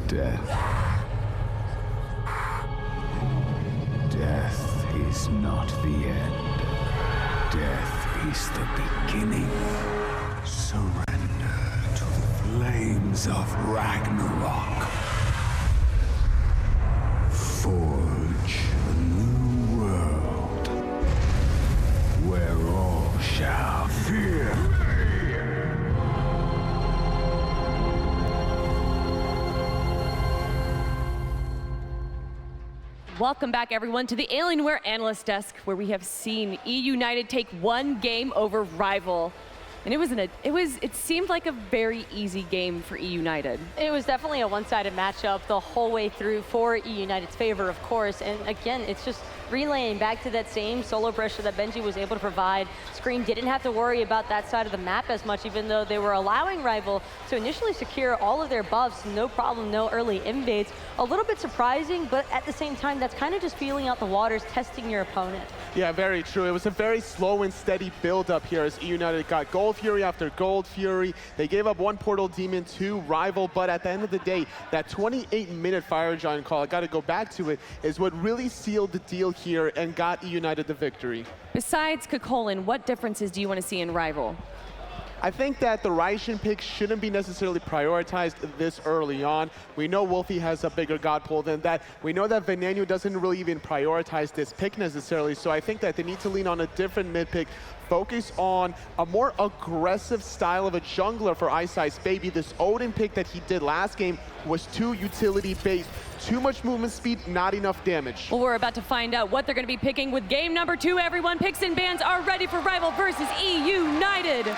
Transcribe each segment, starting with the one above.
Death. Death is not the end. Death is the beginning. Surrender to the flames of Ragnarok. Forge a new world where all shall fear. Welcome back, everyone, to the Alienware Analyst Desk, where we have seen eUnited take one game over Rival. And it seemed like a very easy game for eUnited. It was definitely a one-sided matchup the whole way through for eUnited's favor, of course. And again, it's just relaying back to that same solo pressure that Benji was able to provide. Screammmmm didn't have to worry about that side of the map as much, even though they were allowing Rival to initially secure all of their buffs, no problem, no early invades. A little bit surprising, but at the same time, that's kind of just feeling out the waters, testing your opponent. Yeah, very true. It was a very slow and steady build-up here as eUnited got Gold Fury after Gold Fury. They gave up one Portal Demon to Rival, but at the end of the day, that 28-minute Fire Giant call, I got to go back to it, is what really sealed the deal here and got eUnited the victory. Besides Cocola, what differences do you want to see in Rival? I think that the Raijin pick shouldn't be necessarily prioritized this early on. We know Wolfie has a bigger god pool than that. We know that Venenu doesn't really even prioritize this pick necessarily, so I think that they need to lean on a different mid pick, focus on a more aggressive style of a jungler for iceicebaby. This Odin pick that he did last game was too utility-based. Too much movement speed, not enough damage. Well, we're about to find out what they're going to be picking with game number 2. Everyone, picks and bans are ready for Rival versus eUnited.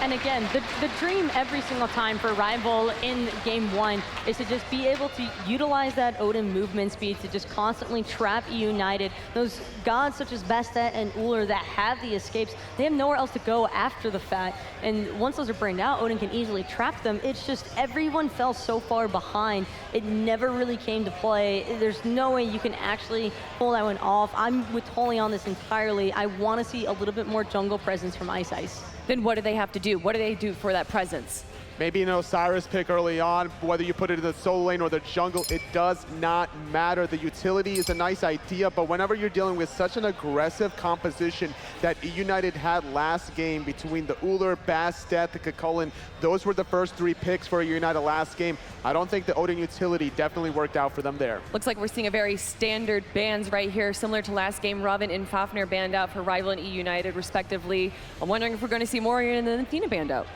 And again, the dream every single time for Rival in game 1 is to just be able to utilize that Odin movement speed to just constantly trap eUnited. Those gods such as Vesta and Ullr that have the escapes, they have nowhere else to go after the fact. And once those are burned out, Odin can easily trap them. It's just everyone fell so far behind. It never really came to play. There's no way you can actually pull that one off. I'm with Tolly on this entirely. I want to see a little bit more jungle presence from Ice. Then what do they have to do? What do they do for that presence? Maybe an Osiris pick early on, whether you put it in the solo lane or the jungle, it does not matter. The utility is a nice idea, but whenever you're dealing with such an aggressive composition that eUnited had last game between the Ullr, Bastet, the Cocola, those were the first 3 picks for eUnited last game. I don't think the Odin utility definitely worked out for them there. Looks like we're seeing a very standard bans right here, similar to last game. Robin and Fafnir banned out for Rival and eUnited, respectively. I'm wondering if we're going to see Morrigan and Athena banned out.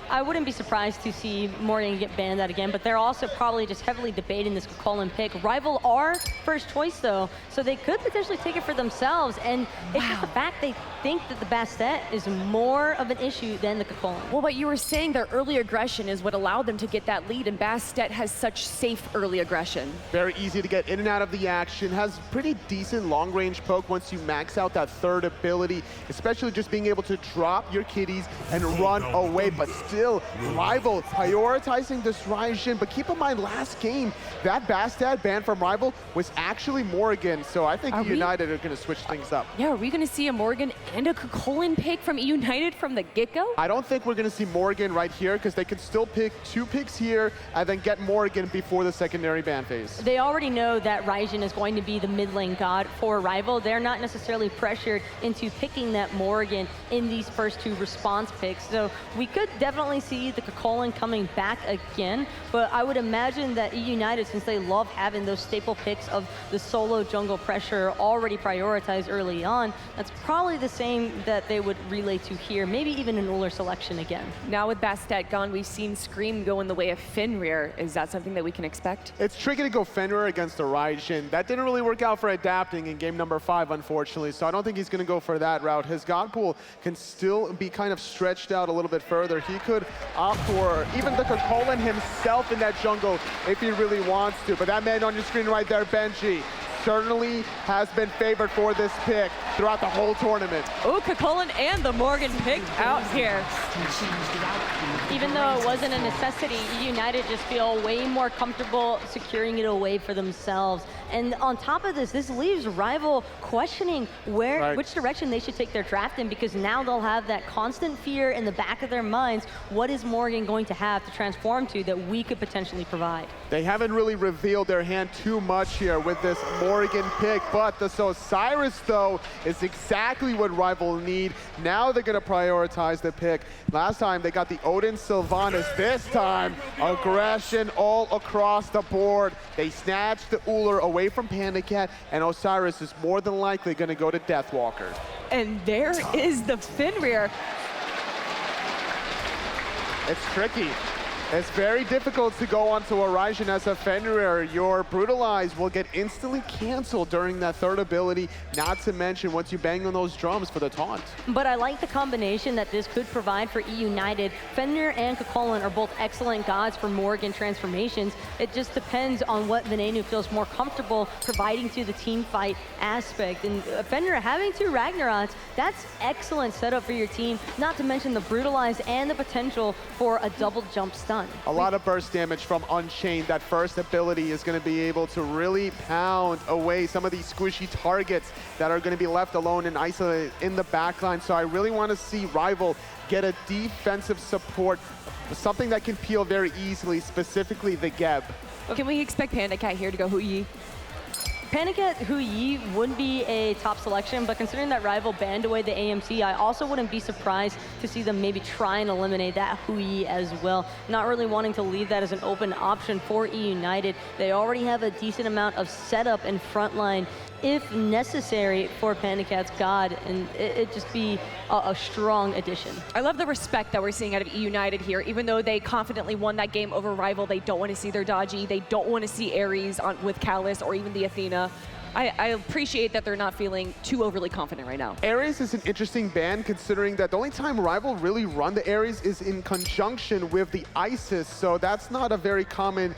I wouldn't be surprised to see Morrigan get banned out again, but they're also probably just heavily debating this Cocola pick. Rival are first choice though, so they could potentially take it for themselves, and it's just the fact they think that the Bastet is more of an issue than the Cocola. Well, but you were saying their early aggression is what allowed them to get that lead, and Bastet has such safe early aggression. Very easy to get in and out of the action, has pretty decent long-range poke once you max out that third ability, especially just being able to drop your kitties and run away, but still Rival prioritizing this Raijin. But keep in mind, last game, that Bastet ban from Rival was actually Morrigan, so I think eUnited are going to switch things up. Yeah, are we going to see a Morrigan and a Cocola pick from eUnited from the get-go? I don't think we're going to see Morrigan right here, because they can still pick 2 picks here and then get Morrigan before the secondary ban phase. They already know that Raijin is going to be the mid lane god for Rival. They're not necessarily pressured into picking that Morrigan in these first 2 response picks, so we could definitely see the Cocola coming back again, but I would imagine that eUnited, since they love having those staple picks of the solo jungle pressure already prioritized early on, that's probably the same that they would relay to here, maybe even an Ullr selection again. Now with Bastet gone, we've seen Screammmmm go in the way of Fenrir. Is that something that we can expect? It's tricky to go Fenrir against the Raijin. That didn't really work out for adapting in game number 5, unfortunately, so I don't think he's going to go for that route. His god pool can still be kind of stretched out a little bit further. He could opt for even the Cocola himself in that jungle if he really wants to. But that man on your screen right there, Benji, certainly has been favored for this pick throughout the whole tournament. Oh, Cocola and the Morrigan pick out here. Even though it wasn't a necessity, eUnited just feel way more comfortable securing it away for themselves. And on top of this, this leaves Rival questioning which direction they should take their draft in, because now they'll have that constant fear in the back of their minds. What is Morrigan going to have to transform to that we could potentially provide? They haven't really revealed their hand too much here with this Morrigan pick, but the Osiris, though, is exactly what Rival need. Now they're going to prioritize the pick. Last time they got the Odin Sylvanas. This time, aggression all across the board. They snatched the Ullr away from PandaCat, and Osiris is more than likely going to go to Deathwalker. And there is the Fenrir. It's tricky. It's very difficult to go onto a Raijin as a Fenrir. Your Brutalize will get instantly canceled during that third ability, not to mention once you bang on those drums for the taunt. But I like the combination that this could provide for eUnited. Fenrir and Cocola are both excellent gods for Morrigan transformations. It just depends on what Venenu feels more comfortable providing to the team fight aspect. And Fenrir having two Ragnaroks, that's excellent setup for your team, not to mention the Brutalize and the potential for a double jump stun. A lot of burst damage from Unchained. That first ability is going to be able to really pound away some of these squishy targets that are going to be left alone and isolated in the backline. So I really want to see Rival get a defensive support, something that can peel very easily, specifically the Geb. Can we expect PandaCat here to go Hui? PandaCat Hui would be a top selection, but considering that Rival banned away the AMC, I also wouldn't be surprised to see them maybe try and eliminate that Hui as well. Not really wanting to leave that as an open option for eUnited. They already have a decent amount of setup and frontline if necessary for PandaCat's God, and it'd just be a strong addition. I love the respect that we're seeing out of eUnited here. Even though they confidently won that game over Rival, they don't want to see their dodgy, they don't want to see Ares with Callus or even the Athena. I appreciate that they're not feeling too overly confident right now. Ares is an interesting ban, considering that the only time Rival really run the Ares is in conjunction with the Isis, so that's not a very common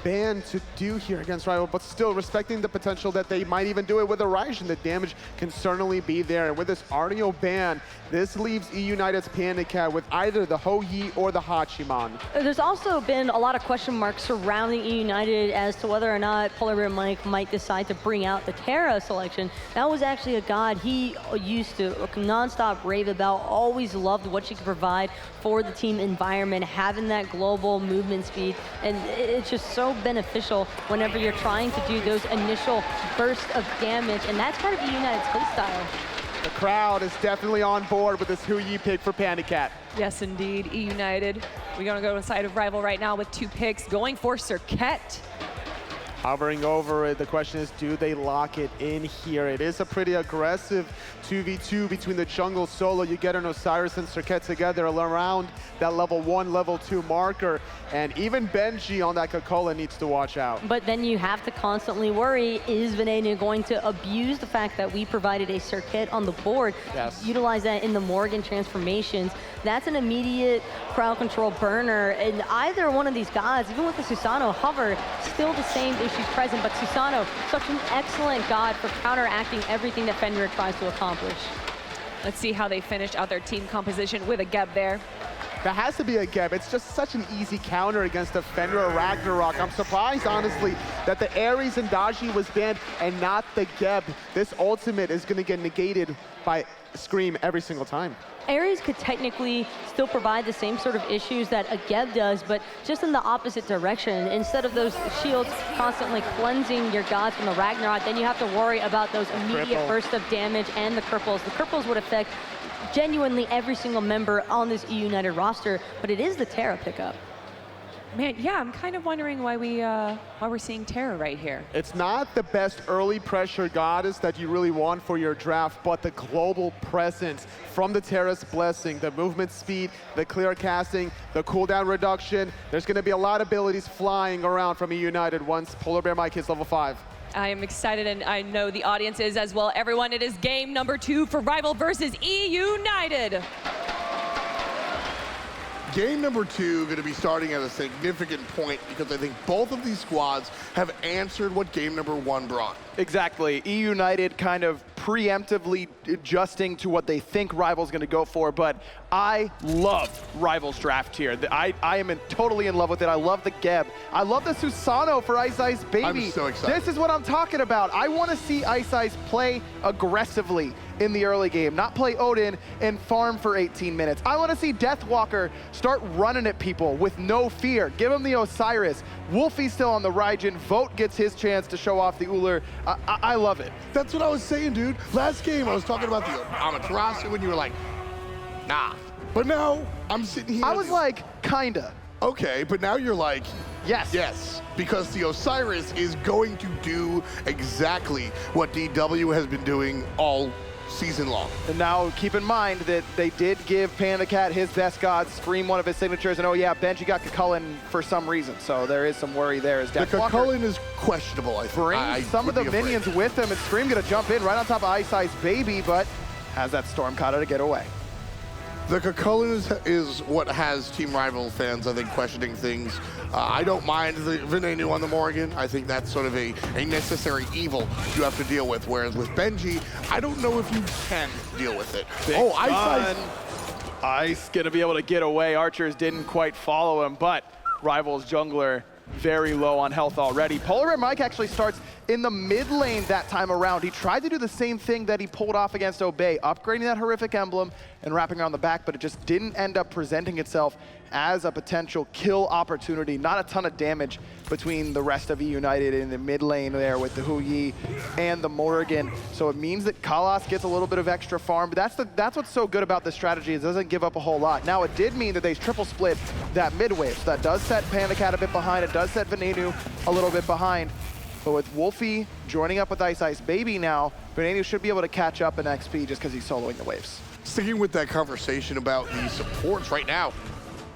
ban to do here against Rival, but still respecting the potential that they might even do it with a Raijin. The damage can certainly be there, and with this Arneo ban, this leaves eUnited's PandaCat with either the Ho-Yi or the Hachiman. There's also been a lot of question marks surrounding eUnited as to whether or not PolarBearMike might decide to bring out the Terra selection. That was actually a god he used to non-stop rave about, always loved what she could provide for the team environment, having that global movement speed, and it's just so beneficial whenever you're trying to do those initial bursts of damage, and that's part of eUnited's playstyle. The crowd is definitely on board with this Hui pick for PandaCat. Yes, indeed, eUnited. We're going to go inside of Rival right now with 2 picks, going for Serket. Hovering over it, the question is, do they lock it in here? It is a pretty aggressive 2v2 between the jungle solo. You get an Osiris and Serket together around that level 1, level 2 marker. And even Benji on that Cocola needs to watch out. But then you have to constantly worry, is Venenu going to abuse the fact that we provided a Serket on the board? Yes. Utilize that in the Morrigan transformations. That's an immediate crowd control burner. And either one of these gods, even with the Susano hover, still the same issues present. But Susano, such an excellent god for counteracting everything that Fenrir tries to accomplish. Let's see how they finish out their team composition with a Geb there. There has to be a Geb. It's just such an easy counter against the Fenrir Ragnarok. I'm surprised, honestly, that the Ares and Daji was banned and not the Geb. This ultimate is going to get negated by Scream every single time. Ares could technically still provide the same sort of issues that a Geb does, but just in the opposite direction. Instead of those shields constantly cleansing your gods from the Ragnarok, then you have to worry about those immediate bursts of damage and the cripples. The cripples would affect genuinely every single member on this eUnited roster, but it is the Terra pickup. Man, yeah, I'm kind of wondering why we're seeing Terra right here. It's not the best early pressure goddess that you really want for your draft, but the global presence from the Terra's blessing, the movement speed, the clear casting, the cooldown reduction. There's going to be a lot of abilities flying around from eUnited once PolarBearMike hits level 5. I am excited, and I know the audience is as well. Everyone, it is game number 2 for Rival versus eUnited. game number 2 going to be starting at a significant point because I think both of these squads have answered what game number 1 brought. Exactly. eUnited kind of preemptively adjusting to what they think Rival's going to go for, but I love Rival's draft here. I am totally in love with it. I love the Geb. I love the Susano for iceicebaby. I'm so excited. This is what I'm talking about. I want to see iceice play aggressively in the early game, not play Odin and farm for 18 minutes. I want to see Deathwalker start running at people with no fear. Give him the Osiris. Wolfie's still on the Raijin. Vote gets his chance to show off the Ullr. I love it. That's what I was saying, dude. Last game, I was talking about the Amaterasu when you were like, nah. But now, I'm sitting here. I was like, kinda. Okay, but now you're like, yes. Yes, because the Osiris is going to do exactly what DW has been doing all season long. And now keep in mind that they did give PandaCat his best god, Scream one of his signatures, and oh yeah, Benji got Cocola for some reason, so there is some worry there. As the Cocola is questionable, I think. Brings some of the minions with him, and Scream gonna jump in right on top of iceicebaby, but has that Stormcutter to get away. The Cocola is what has Team Rival fans, I think, questioning things. I don't mind the Venenu on the Morrigan. I think that's sort of a necessary evil you have to deal with. Whereas with Benji, I don't know if you can deal with it. Ice gonna be able to get away. Archers didn't quite follow him, but Rival's jungler very low on health already. PolarBearMike actually starts in the mid lane that time around. He tried to do the same thing that he pulled off against Obey, upgrading that horrific emblem and wrapping around the back, but it just didn't end up presenting itself as a potential kill opportunity. Not a ton of damage between the rest of eUnited in the mid lane there with the Huyi and the Morrigan. So it means that Kalas gets a little bit of extra farm, but that's what's so good about this strategy. It doesn't give up a whole lot. Now it did mean that they triple split that mid wave. So that does set PandaCat a bit behind. It does set Venenu a little bit behind. But with Wlfy joining up with iceicebaby now, Venenu should be able to catch up in XP just because he's soloing the waves. Sticking with that conversation about the supports right now,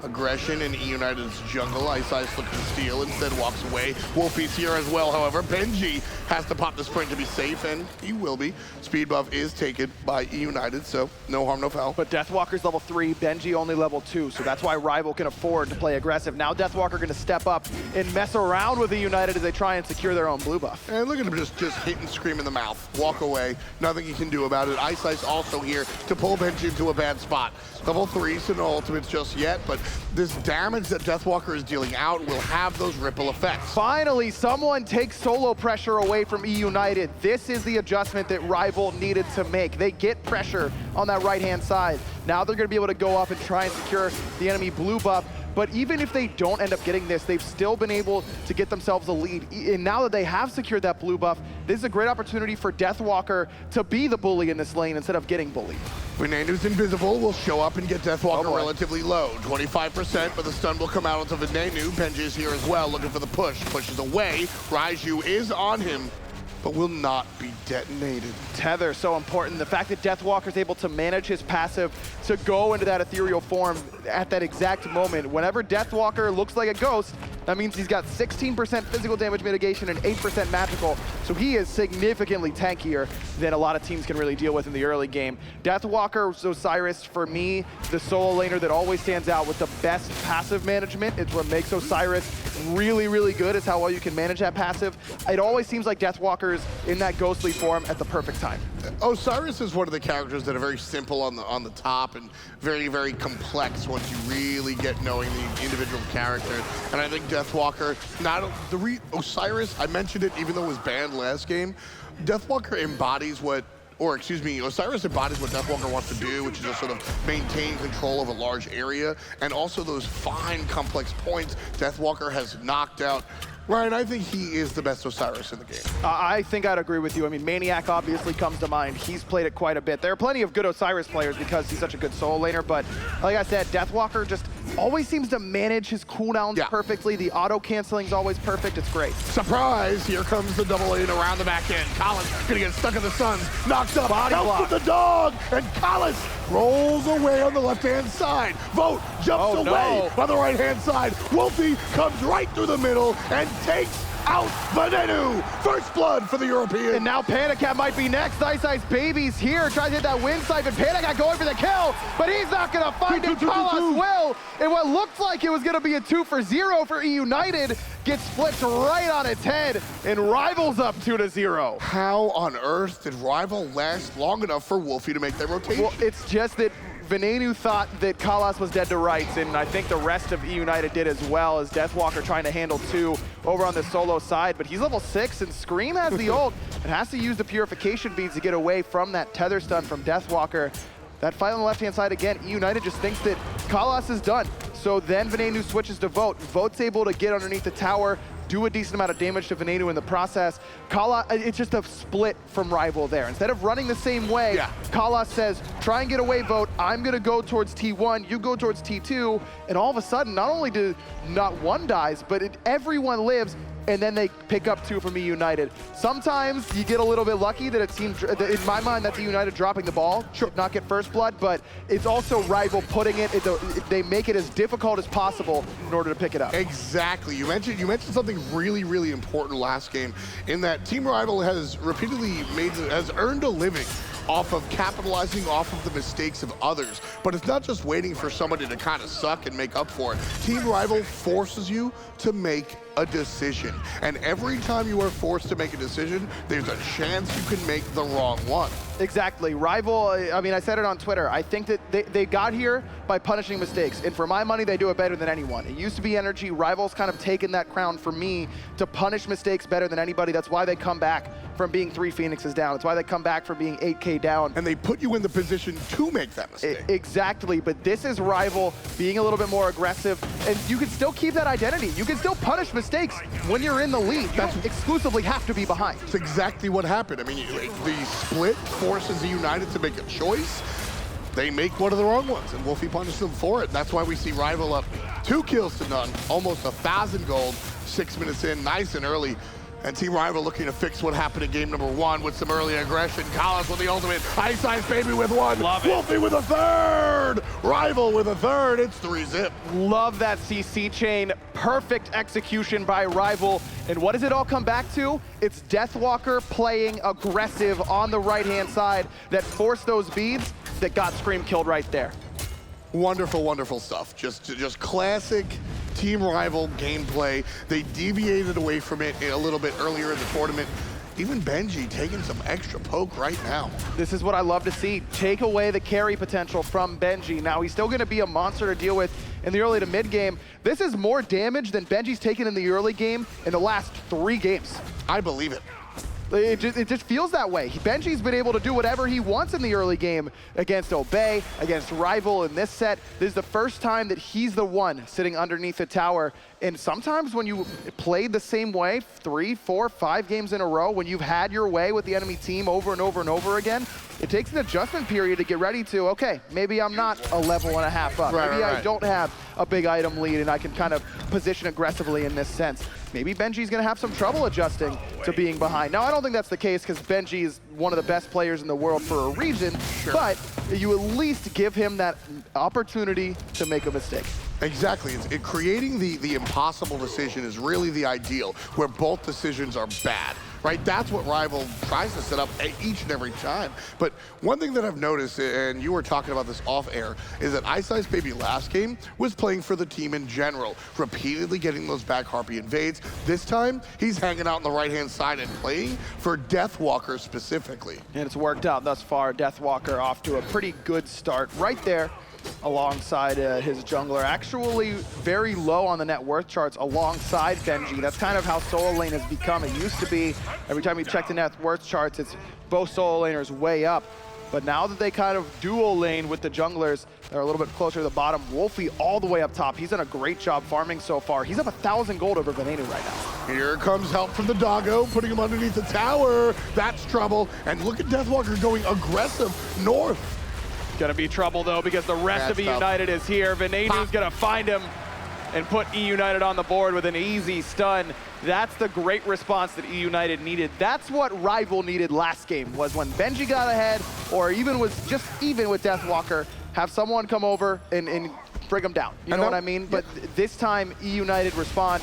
aggression in eUnited's jungle. iceice looking to steal, instead walks away. Wolfie's here as well, however. Benji has to pop the sprint to be safe, and he will be. Speed buff is taken by eUnited, so no harm, no foul. But Deathwalker's level 3, Benji only level 2, so that's why Rival can afford to play aggressive. Now Deathwalker going to step up and mess around with eUnited as they try and secure their own blue buff. And look at him just hit and scream in the mouth. Walk away. Nothing he can do about it. iceice also here to pull Benji into a bad spot. Level 3, so no ultimates just yet, but this damage that Deathwalker is dealing out will have those ripple effects. Finally, someone takes solo pressure away from eUnited. This is the adjustment that Rival needed to make. They get pressure on that right-hand side. Now they're going to be able to go up and try and secure the enemy blue buff. But even if they don't end up getting this, they've still been able to get themselves a lead. And now that they have secured that blue buff, this is a great opportunity for Deathwalker to be the bully in this lane instead of getting bullied. Venenu's invisible will show up and get Deathwalker relatively low. 25%, but the stun will come out onto Venenu. Benji is here as well, looking for the push. Pushes away. Raijin is on him, but will not be detonated. Tether, so important. The fact that Deathwalker's able to manage his passive to go into that ethereal form at that exact moment. Whenever Deathwalker looks like a ghost, that means he's got 16% physical damage mitigation and 8% magical, so he is significantly tankier than a lot of teams can really deal with in the early game. Deathwalker, Osiris, for me, the solo laner that always stands out with the best passive management. It's what makes Osiris really, really good, is how well you can manage that passive. It always seems like Deathwalker's in that ghostly form at the perfect time. Osiris is one of the characters that are very simple on the top and very, very complex once you really get knowing the individual character. And I think Deathwalker, Osiris, I mentioned it even though it was banned last game, Deathwalker embodies Osiris embodies what Deathwalker wants to do, which is just sort of maintain control of a large area, and also those fine, complex points Deathwalker has knocked out. Ryan, I think he is the best Osiris in the game. I think I'd agree with you. I mean, Maniac obviously comes to mind. He's played it quite a bit. There are plenty of good Osiris players because he's such a good solo laner, but like I said, Deathwalker just always seems to manage his cooldowns perfectly. The auto-canceling is always perfect. It's great. Surprise! Here comes the double lane around the back end. Collis gonna get stuck in the sun. Knocked up. Body block with the dog! And Collis rolls away on the left-hand side. Vote jumps away on the right-hand side. Wolfie comes right through the middle and takes out Venenu. First blood for the European. And now PandaCat might be next. iceicebaby's here, tries to hit that wind siphon. PandaCat going for the kill, but he's not gonna find it. Kalas will. And what looked like it was gonna be a 2-for-0 for eUnited gets flipped right on its head, and Rival's up 2-0. How on earth did Rival last long enough for Wlfy to make that rotation? Well, it's just that Venenu thought that Kalas was dead to rights, and I think the rest of eUnited did as well, as Deathwalker trying to handle 2 over on the solo side, but he's level 6, and Scream has the ult and has to use the purification beads to get away from that tether stun from Deathwalker. That fight on the left-hand side again, eUnited just thinks that Kalas is done. So then Venenu switches to Vote. Vote's able to get underneath the tower, do a decent amount of damage to Venenu in the process. Kalas, it's just a split from Rival there. Instead of running the same way, Kalas says, try and get away, Vote. I'm gonna go towards T1, you go towards T2, and all of a sudden, not only do not one dies, but everyone lives, and then they pick up 2 from eUnited. Sometimes you get a little bit lucky that it seems, in my mind, that's eUnited dropping the ball, should not get first blood, but it's also Rival putting it, they make it as difficult as possible in order to pick it up. Exactly. You mentioned something really, really important last game, in that Team Rival has repeatedly has earned a living off of capitalizing off of the mistakes of others. But it's not just waiting for somebody to kind of suck and make up for it. Team Rival forces you to make a decision. And every time you are forced to make a decision, there's a chance you can make the wrong one. Exactly. Rival, I mean, I said it on Twitter. I think that they got here by punishing mistakes. And for my money, they do it better than anyone. It used to be Energy. Rival's kind of taken that crown for me to punish mistakes better than anybody. That's why they come back from being 3 Phoenixes down. It's why they come back from being 8K down. And they put you in the position to make that mistake. Exactly. But this is Rival being a little bit more aggressive. And you can still keep that identity. You can still punish mistakes when you're in the lead. You don't exclusively have to be behind. That's exactly what happened. I mean, the split forces eUnited to make a choice. They make one of the wrong ones, and Wlfy punishes them for it. That's why we see Rival up 2 kills to none, almost 1,000 gold, 6 minutes in, nice and early. And Team Rival looking to fix what happened in game number 1 with some early aggression. Kalas with the ultimate, iceicebaby with 1, Wlfy with a 3rd, Rival with a 3rd, it's 3-zip. Love that CC chain, perfect execution by Rival. And what does it all come back to? It's Deathwalker playing aggressive on the right-hand side that forced those beads that got Scream killed right there. Wonderful, wonderful stuff. Just classic Team Rival gameplay. They deviated away from it a little bit earlier in the tournament. Even Benji taking some extra poke right now. This is what I love to see. Take away the carry potential from Benji. Now, he's still going to be a monster to deal with in the early to mid game. This is more damage than Benji's taken in the early game in the last 3 games. I believe it. It just feels that way. Benji's been able to do whatever he wants in the early game against Obey, against Rival in this set. This is the first time that he's the one sitting underneath the tower. And sometimes when you played the same way 3, 4, 5 games in a row, when you've had your way with the enemy team over and over and over again, it takes an adjustment period to get ready to, okay, maybe I'm not a level and a half up. Maybe I don't have a big item lead and I can kind of position aggressively in this sense. Maybe Benji's going to have some trouble adjusting to being behind. Now, I don't think that's the case because Benji is one of the best players in the world for a reason, but you at least give him that opportunity to make a mistake. Exactly. Creating the impossible decision is really the ideal, where both decisions are bad, right? That's what Rival tries to set up each and every time. But one thing that I've noticed, and you were talking about this off air, is that iceicebaby last game was playing for the team in general, repeatedly getting those back Harpy invades. This time, he's hanging out on the right-hand side and playing for Deathwalker specifically. And it's worked out thus far. Deathwalker off to a pretty good start right there alongside his jungler. Actually very low on the net worth charts alongside Benji. That's kind of how solo lane has become. It used to be every time you check the net worth charts, it's both solo laners way up. But now that they kind of dual lane with the junglers, they're a little bit closer to the bottom. Wlfy all the way up top. He's done a great job farming so far. He's up 1,000 gold over Venenu right now. Here comes help from the doggo, putting him underneath the tower. That's trouble. And look at Deathwalker going aggressive north. Gonna be trouble though because the rest of eUnited is here. Venenu's gonna find him and put eUnited on the board with an easy stun. That's the great response that eUnited needed. That's what Rival needed last game, was when Benji got ahead, or even with Deathwalker, have someone come over and bring him down. You know what I mean? But this time eUnited respond.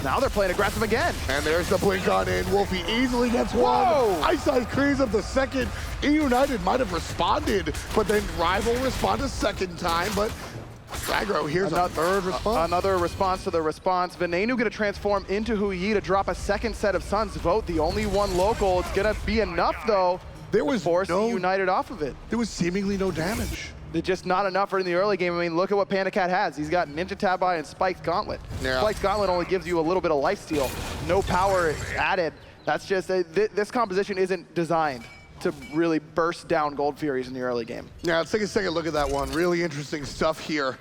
Now they're playing aggressive again. And there's the blink on in. Wlfy easily gets one. Whoa! Ice cleans up the second. eUnited might have responded, but then Rival responded a second time, but Aggro, here's a third response. Another response to the response. Venenu gonna transform into Hui to drop a second set of Suns. Vote the only one local. It's gonna be enough though. There was force eUnited off of it. There was seemingly no damage. It's just not enough in the early game. I mean, look at what PandaCat has. He's got Ninja Tabi and Spike's Gauntlet. Yeah. Spike's Gauntlet only gives you a little bit of lifesteal. No power added. That's just, this composition isn't designed to really burst down Gold Furies in the early game. Yeah, let's take a second look at that one. Really interesting stuff here.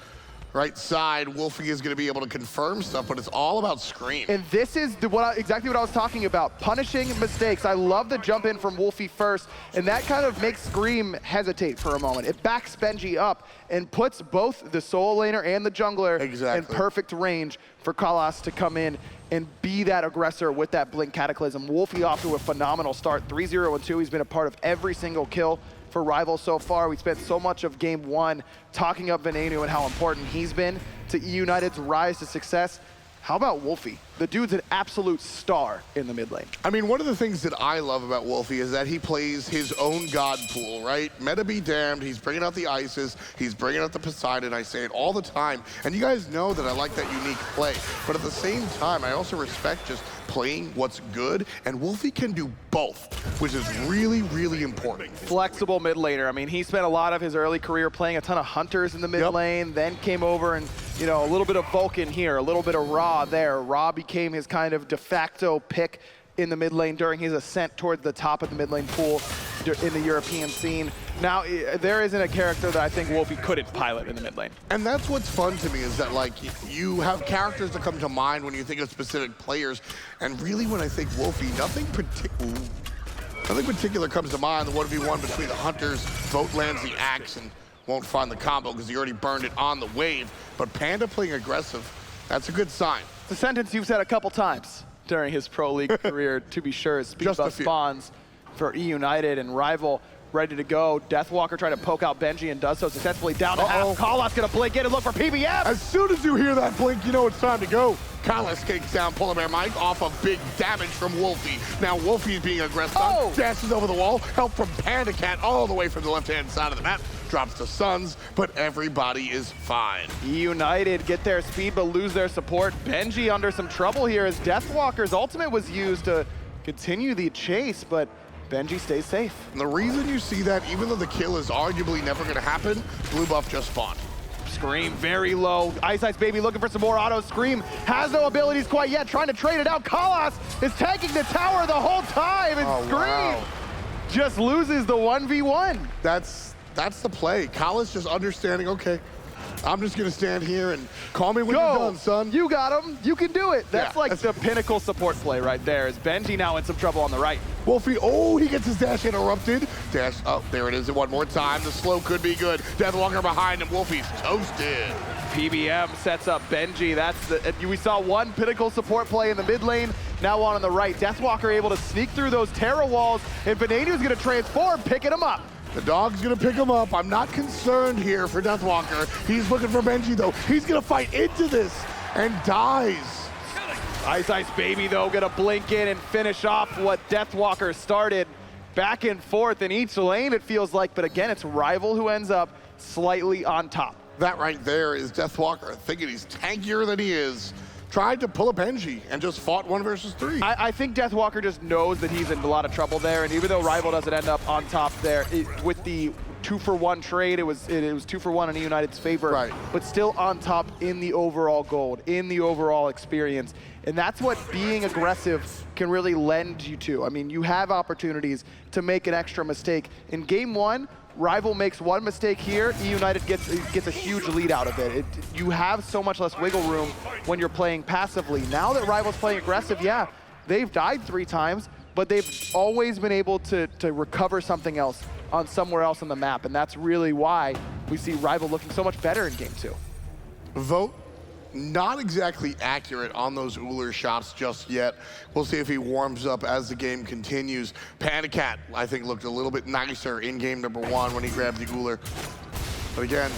Right side, Wlfy is going to be able to confirm stuff, but it's all about Scream. And this is exactly what I was talking about. Punishing mistakes. I love the jump in from Wolfie first, and that kind of makes Scream hesitate for a moment. It backs Benji up and puts both the solo laner and the jungler in perfect range for Kalas to come in and be that aggressor with that Blink Cataclysm. Wolfie off to a phenomenal start, 3-0 and 2. He's been a part of every single kill for Rival so far. We spent so much of game one talking up Venenu and how important he's been to eUnited's rise to success. How about Wolfie? The dude's an absolute star in the mid lane. I mean, one of the things that I love about Wolfie is that he plays his own god pool, right? Meta be damned, he's bringing out the Ices, he's bringing out the Poseidon, I say it all the time. And you guys know that I like that unique play. But at the same time, I also respect just playing what's good, and Wolfie can do both, which is really, really important. Flexible mid laner. I mean, he spent a lot of his early career playing a ton of Hunters in the mid lane, then came over and, you know, a little bit of Vulcan here, a little bit of Ra there. Ra became his kind of de facto pick in the mid lane during his ascent towards the top of the mid lane pool in the European scene. Now, there isn't a character that I think Wolfie couldn't pilot in the mid lane. And that's what's fun to me is that, like, you have characters that come to mind when you think of specific players. And really, when I think Wolfie, nothing particular comes to mind. The 1v1 between the Hunters, Vote lands the axe and won't find the combo because he already burned it on the wave. But Panda playing aggressive, that's a good sign. It's a sentence you've said a couple times during his pro league career, to be sure. Speed buff spawns for eUnited and Rival ready to go. Deathwalker trying to poke out Benji and does so successfully. Down to half. Kalas gonna blink in and look for PBM. As soon as you hear that blink, you know it's time to go. Kalas takes down PolarBearMike off of big damage from Wolfie. Now Wolfie is being aggressive. Dashes over the wall. Help from PandaCat all the way from the left-hand side of the map. Drops the Suns, but everybody is fine. eUnited get their speed but lose their support. Benji under some trouble here as Deathwalker's ultimate was used to continue the chase, but Benji stays safe. And the reason you see that, even though the kill is arguably never going to happen, blue buff just spawned. Scream very low. iceicebaby looking for some more autos. Scream has no abilities quite yet, trying to trade it out. Kalas is taking the tower the whole time, and Scream just loses the 1v1. That's the play. Kalas just understanding, okay, I'm just gonna stand here and call me when you're done, son. You got him. You can do it. That's the pinnacle support play right there. Is Benji now in some trouble on the right? Wolfie, he gets his dash interrupted. Dash, there it is one more time. The slow could be good. Deathwalker behind him. Wolfie's toasted. PBM sets up Benji. We saw one pinnacle support play in the mid lane. Now on the right. Deathwalker able to sneak through those Terra walls, and Venenu's gonna transform, picking him up. The dog's gonna pick him up. I'm not concerned here for Deathwalker. He's looking for Benji though. He's gonna fight into this and dies. iceicebaby though gonna blink in and finish off what Deathwalker started. Back and forth in each lane it feels like, but again it's Rival who ends up slightly on top. That right there is Deathwalker thinking he's tankier than he is. Tried to pull a Benji and just fought 1 versus 3. I think Deathwalker just knows that he's in a lot of trouble there, and even though Rival doesn't end up on top there, with the 2-for-1 trade, it was 2-for-1 in eUnited's favor, but still on top in the overall gold, in the overall experience. And that's what being aggressive can really lend you to. I mean, you have opportunities to make an extra mistake. In game one, Rival makes one mistake here, eUnited gets a huge lead out of it. You have so much less wiggle room when you're playing passively. Now that Rival's playing aggressive, yeah, they've died 3 times, but they've always been able to recover something else on somewhere else on the map, and that's really why we see Rival looking so much better in game 2. Vote not exactly accurate on those Ullr shots just yet. We'll see if he warms up as the game continues. PandaCat, I think, looked a little bit nicer in game number 1 when he grabbed the Ullr. But again,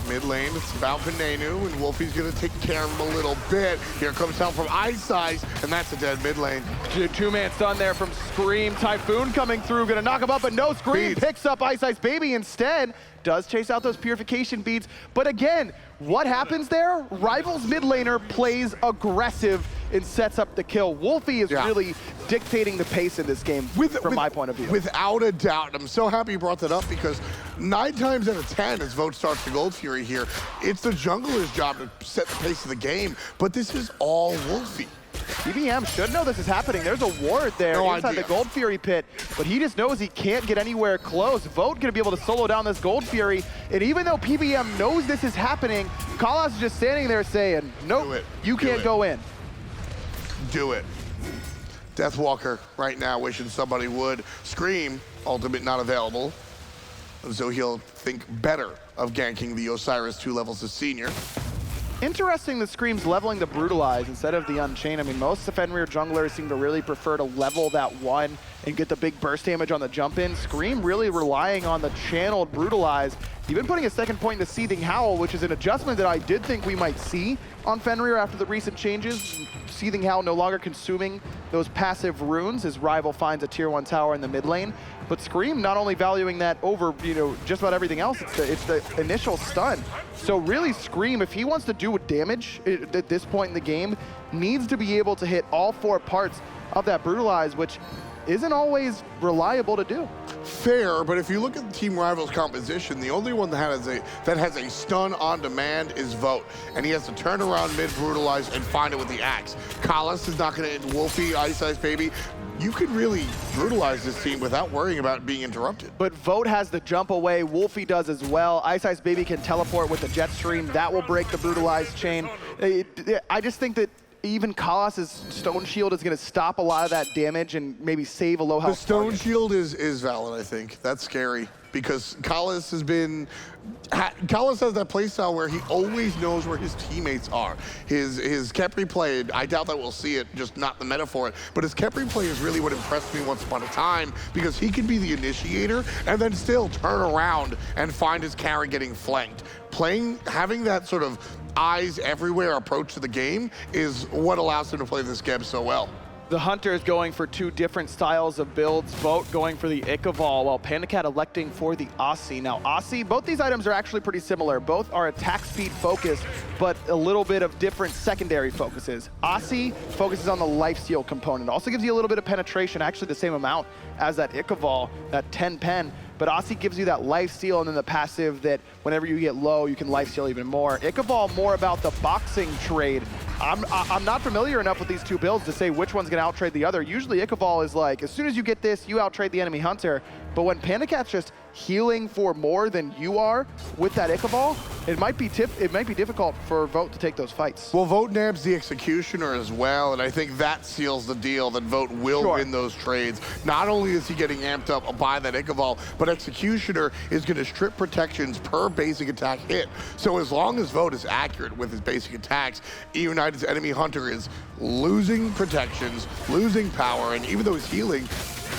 Mid lane, it's about Venenu, and Wolfie's gonna take care of him a little bit. Here comes help from Ice, and that's a dead mid lane. Two-man stun there from Scream. Typhoon coming through, gonna knock him up, but no, Scream picks up iceicebaby instead. Does chase out those purification beads, but again, what happens there? Rival's mid laner plays aggressive and sets up the kill. Wlfy is really dictating the pace in this game from my point of view. Without a doubt. I'm so happy you brought that up because 9 times out of 10 as Vote starts the Gold Fury here, it's the jungler's job to set the pace of the game, but this is all Wlfy. PBM should know this is happening. There's a ward there inside the Gold Fury pit, but he just knows he can't get anywhere close. Vote gonna be able to solo down this Gold Fury, and even though PBM knows this is happening, Kalas is just standing there saying, nope, you can't go in. Do it. Deathwalker right now wishing somebody would. Scream, ultimate not available, so he'll think better of ganking the Osiris 2 levels as senior. Interesting that Scream's leveling the Brutalize instead of the Unchain. I mean, most Fenrir junglers seem to really prefer to level that one and get the big burst damage on the jump in. Scream really relying on the channeled Brutalize, even putting a second point into Seething Howl, which is an adjustment that I did think we might see on Fenrir after the recent changes. Seething Howl no longer consuming those passive runes as Rival finds a tier 1 tower in the mid lane. But Scream not only valuing that over, just about everything else, it's the initial stun. So really Scream, if he wants to do damage at this point in the game, needs to be able to hit all 4 parts of that Brutalize, which isn't always reliable to do. Fair, but if you look at Team Rival's composition, the only one that has a stun on demand is Vote, and he has to turn around mid-Brutalize and find it with the axe. Kalas is not going to hit Wlfy, iceicebaby. You can really brutalize this team without worrying about being interrupted. But Vote has the jump away, Wlfy does as well. iceicebaby can teleport with the jet stream, that will break the Brutalize chain. I just think that even Kalas' Stone Shield is going to stop a lot of that damage and maybe save a low health The Stone target. Shield is valid, I think. That's scary because Kalas has that playstyle where he always knows where his teammates are. His Khepri play, I doubt that we'll see it, just not the meta for it, but his Khepri play is really what impressed me once upon a time because he can be the initiator and then still turn around and find his carry getting flanked. Having that sort of eyes everywhere approach to the game is what allows him to play this game so well. The Hunter is going for 2 different styles of builds. Vote going for the Ichabal, while PandaCat electing for the Aussie. Now, Aussie, both these items are actually pretty similar. Both are attack speed focused, but a little bit of different secondary focuses. Aussie focuses on the lifesteal component. Also gives you a little bit of penetration, actually the same amount as that Ichabal, that 10 pen. But Aussie gives you that lifesteal and then the passive that whenever you get low, you can lifesteal even more. Ichabal more about the boxing trade. I'm not familiar enough with these 2 builds to say which one's gonna outtrade the other. Usually Ichabal is like, as soon as you get this, you outtrade the enemy Hunter. But when PandaCat's just healing for more than you are with that Ichabal, it might be difficult for Vote to take those fights. Well, Vote nabs the Executioner as well, and I think that seals the deal that Vote will win those trades. Not only is he getting amped up by that Ichabal, but Executioner is going to strip protections per basic attack hit. So as long as Vote is accurate with his basic attacks, eUnited's enemy Hunter is losing protections, losing power, and even though he's healing,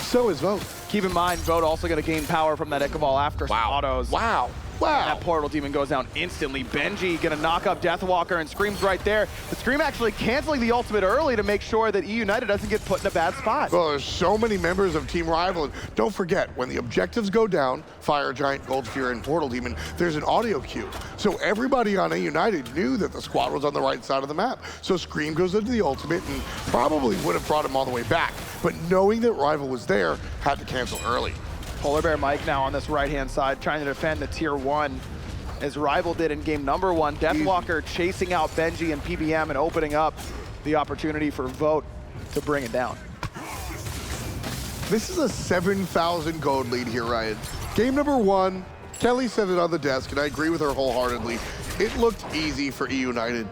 so is Vote. Keep in mind, Vote also going to gain power from that Ichabal after some autos. Wow. And that Portal Demon goes down instantly. Benji going to knock up Deathwalker and Scream's right there. The Scream actually canceling the ultimate early to make sure that eUnited doesn't get put in a bad spot. Well, there's so many members of Team Rival. And don't forget, when the objectives go down, Fire Giant, Gold Fury, and Portal Demon, there's an audio cue. So everybody on eUnited knew that the squad was on the right side of the map. So Scream goes into the ultimate and probably would have brought him all the way back. But knowing that Rival was there, had to cancel early. PolarBearMike now on this right-hand side trying to defend the tier 1 as Rival did in game number 1. Deathwalker chasing out Benji and PBM and opening up the opportunity for Vote to bring it down. This is a 7,000 gold lead here, Ryan. Game number 1, Kelly said it on the desk, and I agree with her wholeheartedly. It looked easy for eUnited.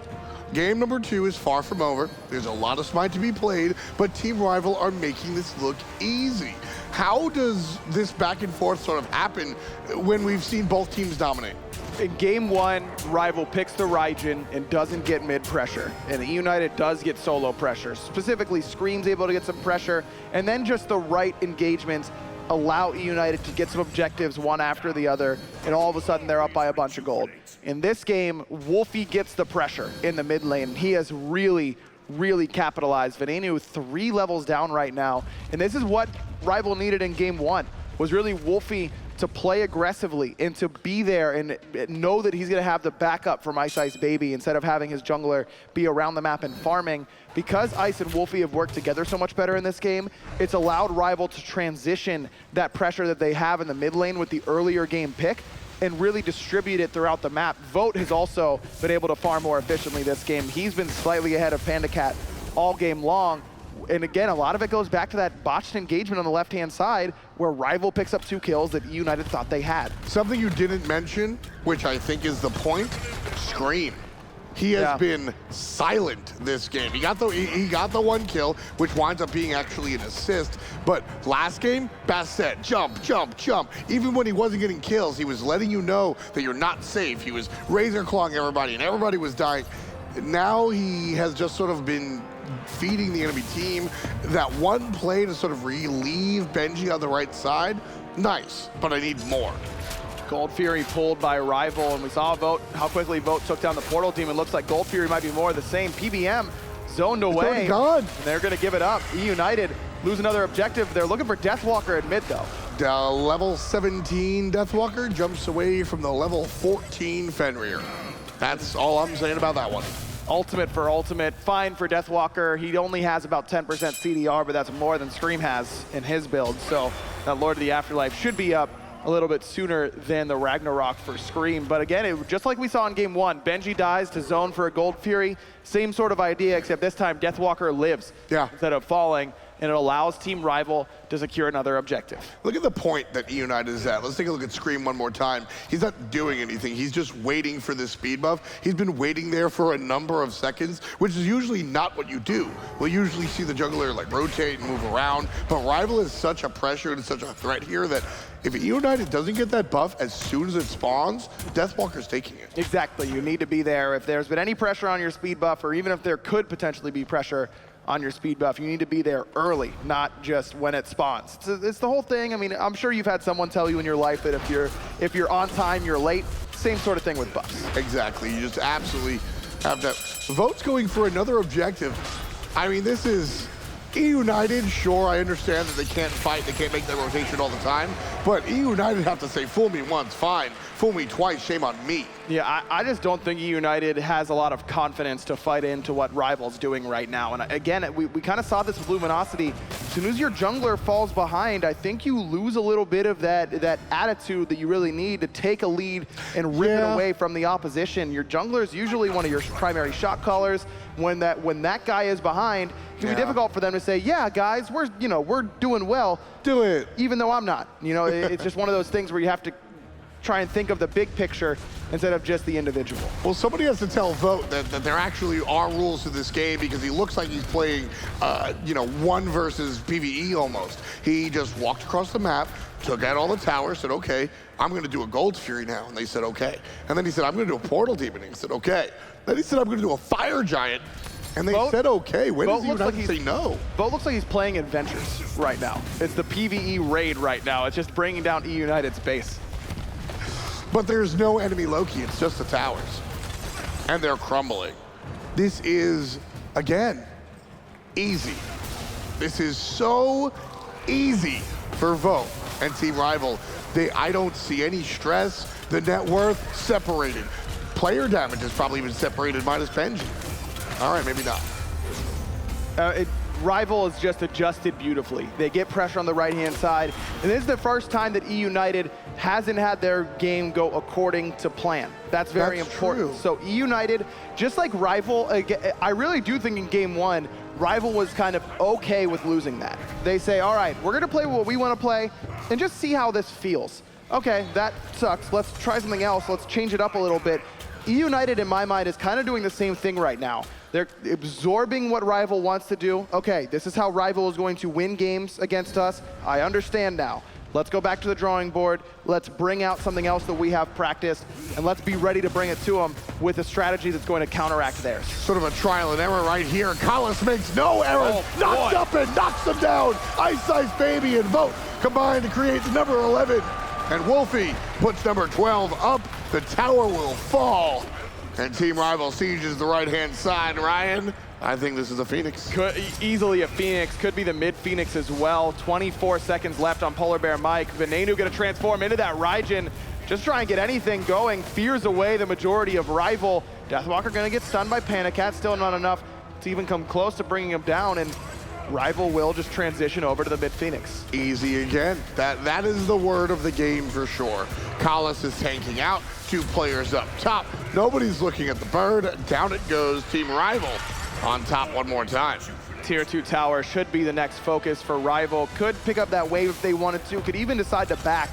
Game number 2 is far from over. There's a lot of Smite to be played, but Team Rival are making this look easy. How does this back and forth sort of happen when we've seen both teams dominate? In game 1, Rival picks the Raijin and doesn't get mid pressure. And eUnited does get solo pressure. Specifically, Scream's able to get some pressure, and then just the right engagements allow eUnited to get some objectives one after the other, and all of a sudden they're up by a bunch of gold. In this game, Wlfy gets the pressure in the mid lane. He has really capitalized. Venenu 3 levels down right now, and this is what Rival needed in game 1, was really Wlfy to play aggressively and to be there and know that he's going to have the backup from iceicebaby instead of having his jungler be around the map and farming. Because Ice and Wlfy have worked together so much better in this game, it's allowed Rival to transition that pressure that they have in the mid lane with the earlier game pick and really distribute it throughout the map. Vote has also been able to farm more efficiently this game. He's been slightly ahead of PandaCat all game long. And again, a lot of it goes back to that botched engagement on the left-hand side where Rival picks up 2 kills that eUnited thought they had. Something you didn't mention, which I think is the point, Scream. He has been silent this game. He got the 1 kill, which winds up being actually an assist. But last game, Bastet, jump, jump, jump. Even when he wasn't getting kills, he was letting you know that you're not safe. He was razor clawing everybody, and everybody was dying. Now he has just sort of been feeding the enemy team. That 1 play to sort of relieve Benji on the right side, nice, but I need more. Gold Fury pulled by Rival, and we saw Vote, how quickly Vote took down the portal team. It looks like Gold Fury might be more of the same. PBM zoned away. Gone. And they're going to give it up. eUnited lose another objective. They're looking for Deathwalker at mid, though. Level 17 Deathwalker jumps away from the level 14 Fenrir. That's all I'm saying about that one. Ultimate for ultimate. Fine for Deathwalker. He only has about 10% CDR, but that's more than Scream has in his build. So that Lord of the Afterlife should be up a little bit sooner than the Ragnarok for Scream. But again, just like we saw in game 1, Benji dies to zone for a Gold Fury. Same sort of idea, except this time Deathwalker lives instead of falling, and it allows Team Rival to secure another objective. Look at the point that eUnited is at. Let's take a look at Scream one more time. He's not doing anything. He's just waiting for this speed buff. He's been waiting there for a number of seconds, which is usually not what you do. We'll usually see the jungler like rotate and move around, but Rival is such a pressure and such a threat here that if eUnited doesn't get that buff as soon as it spawns, Deathwalker's taking it. Exactly, you need to be there. If there's been any pressure on your speed buff, or even if there could potentially be pressure on your speed buff, you need to be there early, not just when it spawns. It's the whole thing. I mean, I'm sure you've had someone tell you in your life that if you're on time, you're late. Same sort of thing with buffs. Exactly, you just absolutely have that. Vote's going for another objective. I mean, this is eUnited. Sure, I understand that they can't fight, they can't make that rotation all the time, but eUnited have to say, fool me once, fine. Fool me twice, shame on me. Yeah, I just don't think eUnited has a lot of confidence to fight into what Rival's doing right now. And again, we kind of saw this with Luminosity. As soon as your jungler falls behind, I think you lose a little bit of that attitude that you really need to take a lead and rip it away from the opposition. Your jungler is usually one of your primary shot callers. When that guy is behind, it can be difficult for them to say, yeah, guys, we're doing well. Do it. Even though I'm not. You know, it's just one of those things where you have to try and think of the big picture instead of just the individual. Well, somebody has to tell Vote that there actually are rules to this game, because he looks like he's playing, 1 versus PvE almost. He just walked across the map, took out all the towers, said, okay, I'm going to do a Gold Fury now. And they said, okay. And then he said, I'm going to do a Portal Demon. And he said, okay. Then he said, I'm going to do a Fire Giant. And they said, okay. When does eUnited say no? Vote looks like he's playing Adventures right now. It's the PvE raid right now. It's just bringing down eUnited's base. But there's no enemy Loki, it's just the towers. And they're crumbling. This is, again, easy. This is so easy for Vote and Team Rival. I don't see any stress. The net worth, separated. Player damage is probably even separated minus Benji. All right, maybe not. Rival is just adjusted beautifully. They get pressure on the right-hand side, and this is the first time that eUnited hasn't had their game go according to plan. That's very important. True. So eUnited, just like Rival, I really do think in game 1, Rival was kind of okay with losing that. They say, all right, we're gonna play what we wanna play and just see how this feels. Okay, that sucks. Let's try something else. Let's change it up a little bit. eUnited, in my mind, is kind of doing the same thing right now. They're absorbing what Rival wants to do. Okay, this is how Rival is going to win games against us. I understand now. Let's go back to the drawing board. Let's bring out something else that we have practiced, and let's be ready to bring it to them with a strategy that's going to counteract theirs. Sort of a trial and error right here. Collis makes no errors. Knocks up and knocks them down. iceicebaby and Vote combine to create the number 11. And Wolfie puts number 12 up. The tower will fall. And Team Rival sieges the right-hand side. Ryan, I think this is a Phoenix. Could, easily a Phoenix. Could be the mid-Phoenix as well. 24 seconds left on PolarBearMike. Venenu going to transform into that Raijin. Just try and get anything going. Fears away the majority of Rival. Deathwalker going to get stunned by PandaCat. Still not enough to even come close to bringing him down. And Rival will just transition over to the mid-Phoenix. Easy again. That is the word of the game for sure. Collis is tanking out. 2 players up top. Nobody's looking at the bird. Down it goes. Team Rival on top one more time. Tier 2 tower should be the next focus for Rival. Could pick up that wave if they wanted to. Could even decide to back.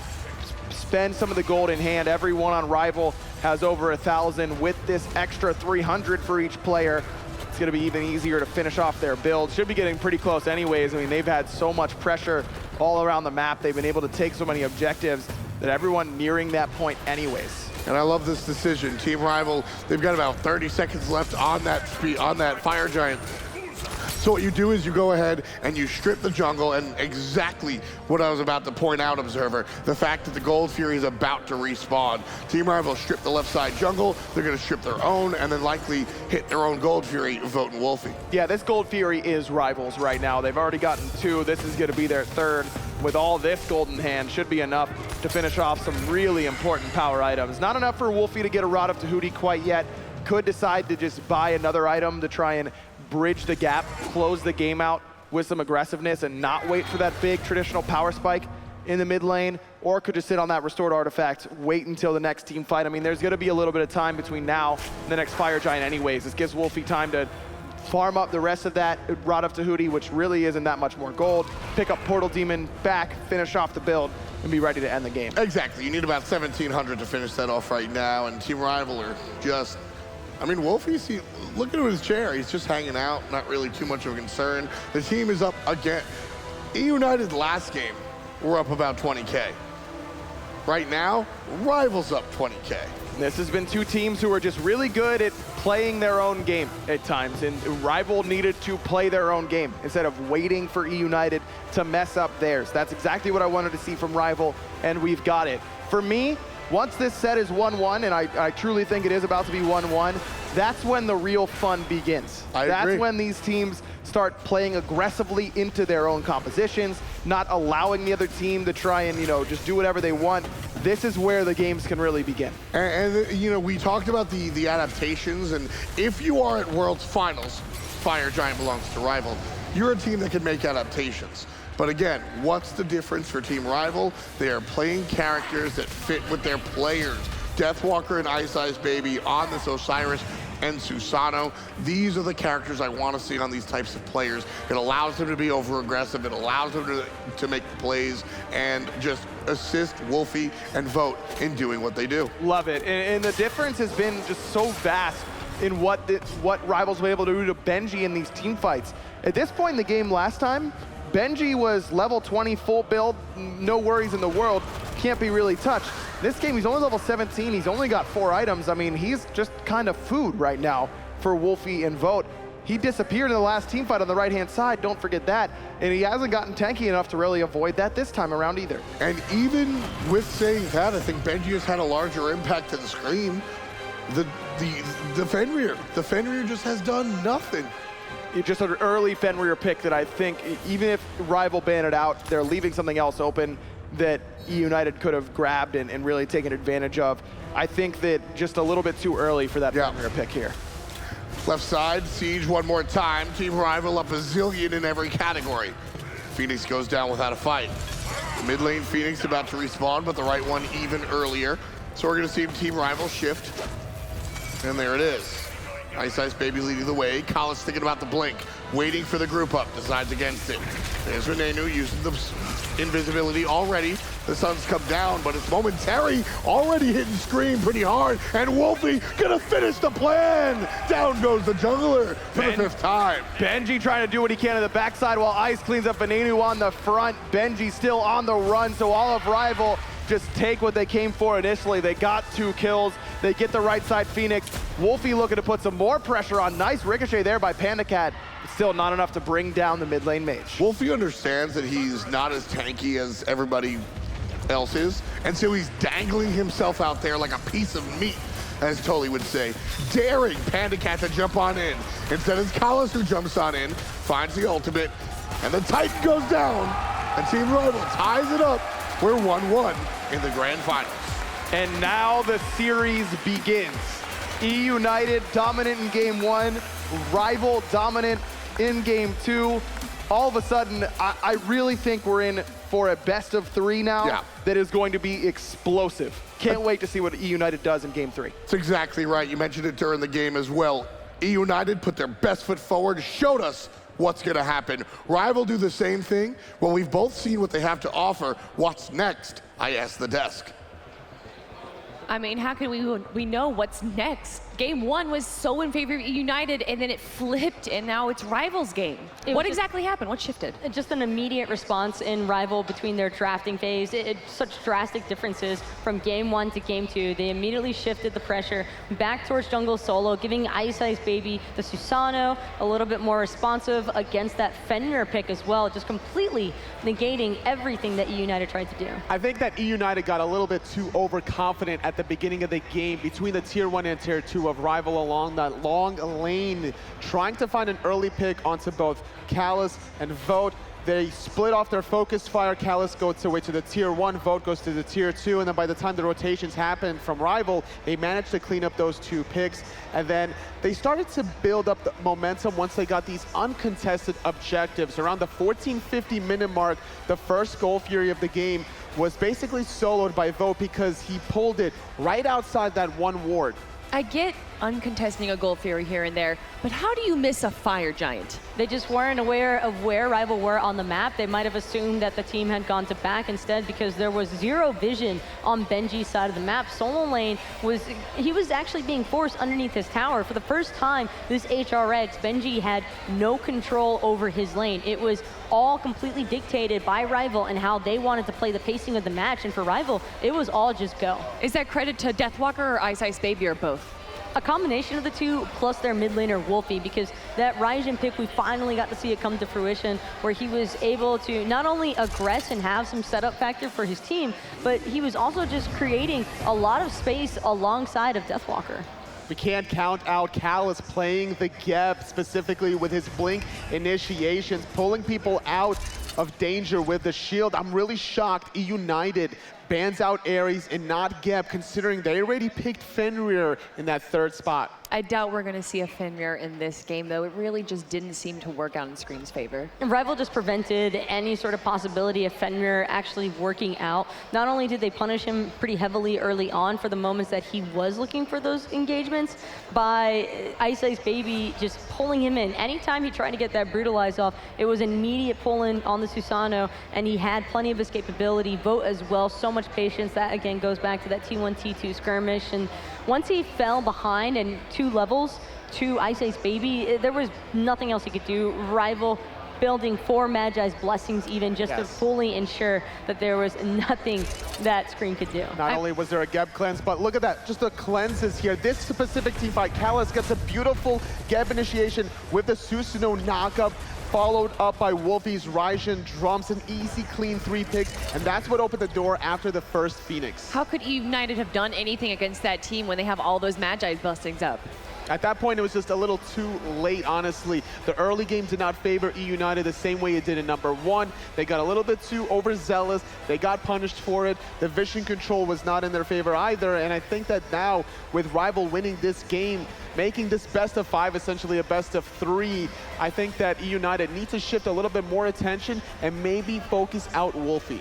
Spend some of the gold in hand. Everyone on Rival has over 1,000. With this extra 300 for each player, it's going to be even easier to finish off their build. Should be getting pretty close anyways. I mean, they've had so much pressure all around the map. They've been able to take so many objectives that everyone nearing that point anyways. And I love this decision. Team Rival, they've got about 30 seconds left on that Fire Giant. So what you do is you go ahead and you strip the jungle, and exactly what I was about to point out, Observer, the fact that the Gold Fury is about to respawn. Team Rival strip the left side jungle, they're going to strip their own, and then likely hit their own Gold Fury, voting Wolfie. Yeah, this Gold Fury is Rivals right now. They've already gotten 2. This is going to be their 3rd. With all this golden hand, should be enough to finish off some really important power items. Not enough for Wlfy to get a Rod of Tahuti quite yet. Could decide to just buy another item to try and bridge the gap, close the game out with some aggressiveness and not wait for that big traditional power spike in the mid lane, or could just sit on that restored artifact, wait until the next team fight. I mean, there's gonna be a little bit of time between now and the next Fire Giant anyways. This gives Wlfy time to farm up the rest of that Rod of Tahuti, which really isn't that much more gold, pick up Portal Demon back, finish off the build, and be ready to end the game. Exactly, you need about 1,700 to finish that off right now, and Team Rival are just, I mean, Wolfie, look at his chair. He's just hanging out, not really too much of a concern. The team is up again. eUnited last game, we're up about 20K. Right now, Rival's up 20K. This has been 2 teams who are just really good at playing their own game at times, and Rival needed to play their own game instead of waiting for eUnited to mess up theirs. That's exactly what I wanted to see from Rival, and we've got it. For me, once this set is 1-1, and I truly think it is about to be 1-1, that's when the real fun begins. That's when these teams start playing aggressively into their own compositions, not allowing the other team to try and, just do whatever they want. This is where the games can really begin. And we talked about the adaptations, and if you are at World's Finals, Fire Giant belongs to Rival, you're a team that can make adaptations. But again, what's the difference for Team Rival? They are playing characters that fit with their players. Deathwalker and iceicebaby on this Osiris and Susano. These are the characters I want to see on these types of players. It allows them to be over-aggressive. It allows them to make plays and just assist Wolfie and Vote in doing what they do. Love it. And the difference has been just so vast in what Rivals were able to do to Benji in these team fights. At this point in the game last time, Benji was level 20 full build, no worries in the world, can't be really touched. This game, he's only level 17, he's only got 4 items. I mean, he's just kind of food right now for Wolfie and Vote. He disappeared in the last team fight on the right-hand side, don't forget that. And he hasn't gotten tanky enough to really avoid that this time around either. And even with saying that, I think Benji has had a larger impact than Scream. The Fenrir just has done nothing. Just an early Fenrir pick that I think, even if Rival ban it out, they're leaving something else open that eUnited could have grabbed and really taken advantage of. I think that just a little bit too early for that Fenrir pick here. Left side, Siege one more time. Team Rival up a zillion in every category. Phoenix goes down without a fight. Mid lane Phoenix about to respawn, but the right one even earlier. So we're gonna see Team Rival shift. And there it is. iceicebaby leading the way. Collis thinking about the blink, waiting for the group up, decides against it. There's Venenu using the invisibility already. The sun's come down, but it's momentary. Already hitting Scream pretty hard, and Wolfie gonna finish the plan. Down goes the jungler for the 5th time. Benji trying to do what he can on the backside while Ice cleans up Venenu on the front. Benji still on the run, so all of Rival just take what they came for initially. They got 2 kills. They get the right side Phoenix. Wlfy looking to put some more pressure on. Nice ricochet there by PandaCat. Still not enough to bring down the mid lane mage. Wolfie understands that he's not as tanky as everybody else is, and so he's dangling himself out there like a piece of meat, as Tolly would say, daring PandaCat to jump on in. Instead, it's Kalas who jumps on in, finds the ultimate, and the Titan goes down, and Team Rival ties it up. We're 1-1 in the grand finals. And now the series begins. eUnited dominant in game 1, Rival dominant in game 2. All of a sudden, I really think we're in for a best of 3 now that is going to be explosive. Can't wait to see what eUnited does in game 3. That's exactly right. You mentioned it during the game as well. eUnited put their best foot forward, showed us what's going to happen. Rival do the same thing. Well, we've both seen what they have to offer. What's next? I asked the desk. I mean, how can we know what's next? Game 1 was so in favor of eUnited, and then it flipped, and now it's Rival's game. What exactly happened? What shifted? Just an immediate response in Rival between their drafting phase. Such drastic differences from game 1 to game 2. They immediately shifted the pressure back towards jungle solo, giving iceicebaby the Susano a little bit more responsive against that Fenrir pick as well, just completely negating everything that eUnited tried to do. I think that eUnited got a little bit too overconfident at the beginning of the game between the tier 1 and tier 2 of Rival along that long lane, trying to find an early pick onto both Kalas and Vote. They split off their focus fire. Kalas goes away to the tier 1, Vote goes to the tier 2, and then by the time the rotations happened from Rival, they managed to clean up those 2 picks, and then they started to build up the momentum once they got these uncontested objectives. Around the 14:50 minute mark, the first Gold Fury of the game was basically soloed by Vote because he pulled it right outside that 1 ward. I get uncontesting a Gold Fury here and there, but how do you miss a Fire Giant? They just weren't aware of where Rival were on the map. They might have assumed that the team had gone to back instead because there was zero vision on Benji's side of the map. Solo lane was actually being forced underneath his tower. For the first time this HRX, Benji had no control over his lane. It was all completely dictated by Rival and how they wanted to play the pacing of the match, and for Rival, it was all just go. Is that credit to Deathwalker or iceicebaby or both? A combination of the two, plus their mid laner Wolfie, because that Raijin pick, we finally got to see it come to fruition, where he was able to not only aggress and have some setup factor for his team, but he was also just creating a lot of space alongside of Deathwalker. We can't count out Kalas playing the Geb, specifically with his blink initiations, pulling people out of danger with the shield. I'm really shocked eUnited bans out Ares and not Geb, considering they already picked Fenrir in that 3rd spot. I doubt we're going to see a Fenrir in this game, though. It really just didn't seem to work out in Scream's favor. And Rival just prevented any sort of possibility of Fenrir actually working out. Not only did they punish him pretty heavily early on for the moments that he was looking for those engagements, by iceicebaby just pulling him in. Anytime he tried to get that brutalize off, it was immediate pull-in on the Susano, and he had plenty of escapability. Vote as well, so much patience. That again goes back to that T1, T2 skirmish. And once he fell behind and 2 levels to iceicebaby, there was nothing else he could do. Rival building 4 Magi's blessings even just to fully ensure that there was nothing that Scream could do. Not only was there a Geb cleanse, but look at that, just the cleanses here. This specific team fight, Kalas gets a beautiful Geb initiation with the Susano knockup, followed up by Wolfie's Raijin drums, an easy, clean 3 picks, and that's what opened the door after the first Phoenix. How could eUnited have done anything against that team when they have all those Magi's blessings up? At that point, it was just a little too late, honestly. The early game did not favor eUnited the same way it did in number 1. They got a little bit too overzealous. They got punished for it. The vision control was not in their favor either, and I think that now, with Rival winning this game, making this best of 5 essentially a best of 3, I think that eUnited needs to shift a little bit more attention and maybe focus out Wlfy.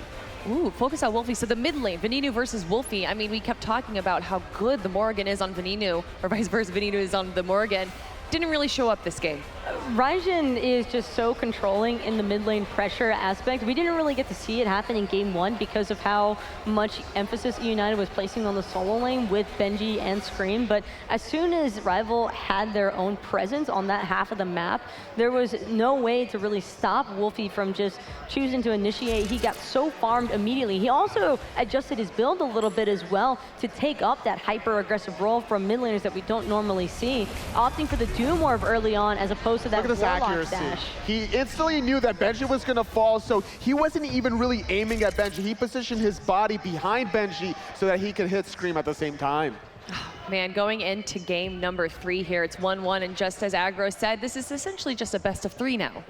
Ooh, focus on Wlfy. So the mid lane, Venenu versus Wlfy. I mean, we kept talking about how good the Morrigan is on Venenu, or vice versa, Venenu is on the Morrigan. Didn't really show up this game. Raijin is just so controlling in the mid lane pressure aspect. We didn't really get to see it happen in game 1 because of how much emphasis eUnited was placing on the solo lane with Benji and Screammmmm, but as soon as Rival had their own presence on that half of the map, there was no way to really stop Wlfy from just choosing to initiate. He got so farmed immediately. He also adjusted his build a little bit as well to take up that hyper-aggressive role from mid laners that we don't normally see, opting for the Doom Orb early on as opposed to that Look at this Warlock accuracy. dash. He instantly knew that Benji was going to fall, so he wasn't even really aiming at Benji. He positioned his body behind Benji so that he could hit Screammmmm at the same time. Man, going into game number 3 here, it's 1-1, and just as Aggro said, this is essentially just a best of 3 now.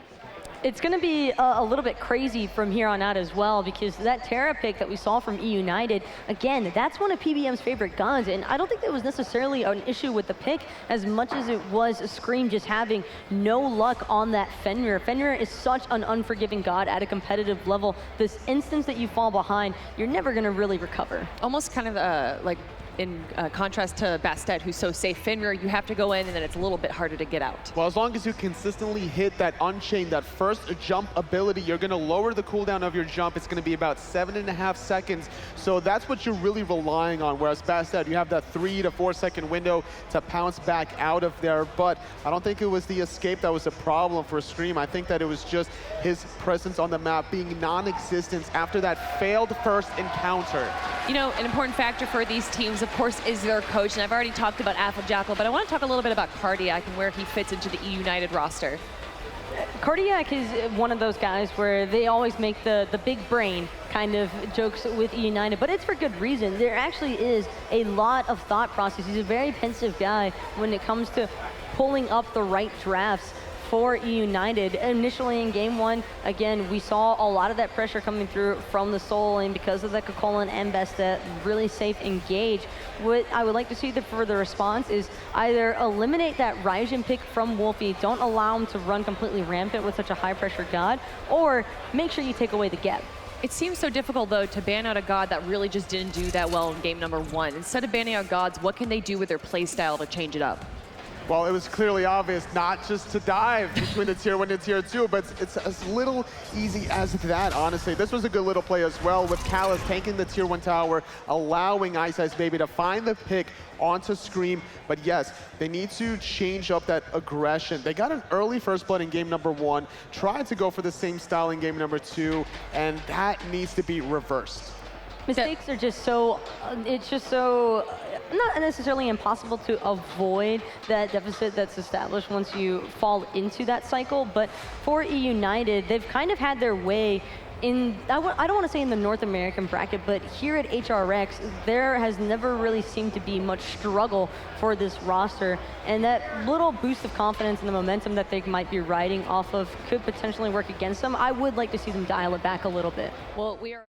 It's going to be a little bit crazy from here on out as well, because that Terra pick that we saw from eUnited, again, that's one of PBM's favorite guns, and I don't think that was necessarily an issue with the pick as much as it was Screammmmm just having no luck on that Fenrir. Fenrir is such an unforgiving god at a competitive level. This instance that you fall behind, you're never going to really recover. Almost kind of like in contrast to Bastet, who's so safe. Fenrir, you have to go in, and then it's a little bit harder to get out. Well, as long as you consistently hit that Unchained, that first jump ability, you're going to lower the cooldown of your jump. It's going to be about 7.5 seconds. So that's what you're really relying on. Whereas Bastet, you have that 3 to 4 second window to pounce back out of there. But I don't think it was the escape that was a problem for Screammmmm. I think that it was just his presence on the map being non-existent after that failed first encounter. You know, an important factor for these teams, of course, is their coach. And I've already talked about Jackal, but I want to talk a little bit about Cardiac and where he fits into the eUnited roster. Cardiac is one of those guys where they always make the big brain kind of jokes with eUnited, but it's for good reason. There actually is a lot of thought process. He's a very pensive guy when it comes to pulling up the right drafts for eUnited. Initially in game 1, again, we saw a lot of that pressure coming through from the solo lane because of the Cocola and Vesta, really safe engage. What I would like to see for the response is either eliminate that Raijin pick from Wolfie, don't allow him to run completely rampant with such a high pressure god, or make sure you take away the gap. It seems so difficult, though, to ban out a god that really just didn't do that well in game number 1. Instead of banning out gods, what can they do with their playstyle to change it up? Well, it was clearly obvious not just to dive between the tier 1 and tier 2, but it's as little easy as that, honestly. This was a good little play as well, with Callus taking the tier 1 tower, allowing iceicebaby to find the pick onto Screammmmm. But yes, they need to change up that aggression. They got an early first blood in game number 1, tried to go for the same style in game number 2, and that needs to be reversed. Mistakes are just so, it's just so, not necessarily impossible to avoid that deficit that's established once you fall into that cycle, but for eUnited, they've kind of had their way in, I don't want to say in the North American bracket, but here at HRX, there has never really seemed to be much struggle for this roster, and that little boost of confidence and the momentum that they might be riding off of could potentially work against them. I would like to see them dial it back a little bit. Well, we are